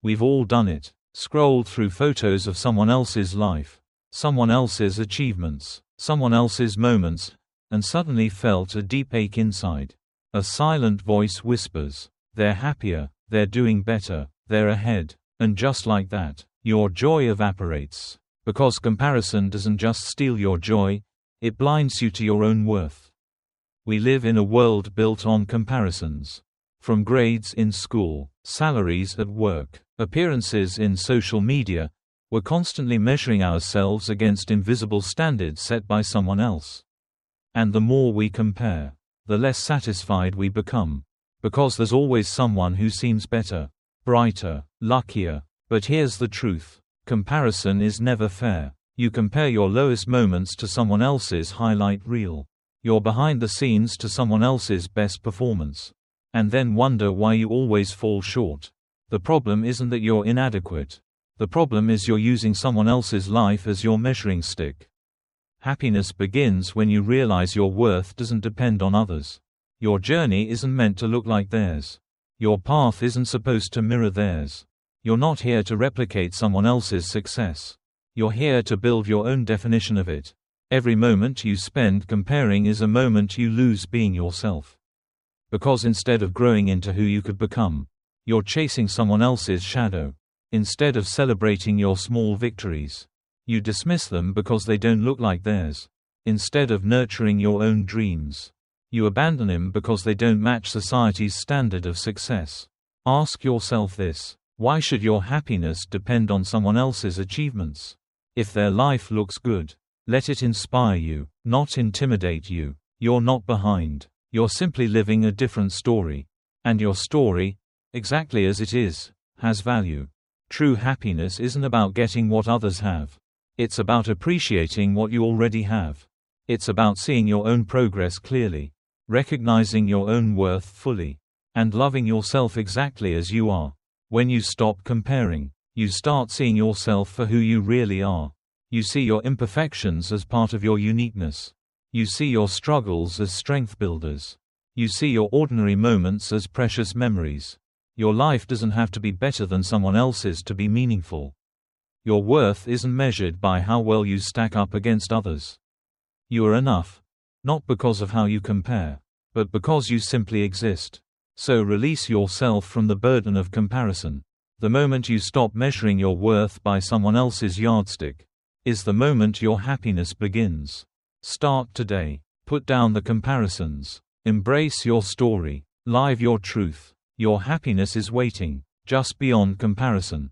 We've all done it. Scrolled through photos of someone else's life, someone else's achievements, someone else's moments, and suddenly felt a deep ache inside. A silent voice whispers, "They're happier, they're doing better, they're ahead." And just like that, your joy evaporates. Because comparison doesn't just steal your joy, it blinds you to your own worth. We live in a world built on comparisons. From grades in school, salaries at work, appearances in social media, we're constantly measuring ourselves against invisible standards set by someone else. And the more we compare, the less satisfied we become. Because there's always someone who seems better, brighter, luckier. But here's the truth. Comparison is never fair. You compare your lowest moments to someone else's highlight reel. Your behind the scenes to someone else's best performance. And then wonder why you always fall short. The problem isn't that you're inadequate. The problem is you're using someone else's life as your measuring stick. Happiness begins when you realize your worth doesn't depend on others. Your journey isn't meant to look like theirs. Your path isn't supposed to mirror theirs. You're not here to replicate someone else's success. You're here to build your own definition of it. Every moment you spend comparing is a moment you lose being yourself. Because instead of growing into who you could become, you're chasing someone else's shadow. Instead of celebrating your small victories, you dismiss them because they don't look like theirs. Instead of nurturing your own dreams, you abandon them because they don't match society's standard of success. Ask yourself this: why should your happiness depend on someone else's achievements? If their life looks good, let it inspire you, not intimidate you. You're not behind. You're simply living a different story. And your story, exactly as it is, has value. True happiness isn't about getting what others have. It's about appreciating what you already have. It's about seeing your own progress clearly, recognizing your own worth fully, and loving yourself exactly as you are. When you stop comparing, you start seeing yourself for who you really are. You see your imperfections as part of your uniqueness. You see your struggles as strength builders. You see your ordinary moments as precious memories. Your life doesn't have to be better than someone else's to be meaningful. Your worth isn't measured by how well you stack up against others. You are enough, not because of how you compare, but because you simply exist. So release yourself from the burden of comparison. The moment you stop measuring your worth by someone else's yardstick, is the moment your happiness begins. Start today. Put down the comparisons. Embrace your story. Live your truth. Your happiness is waiting, just beyond comparison.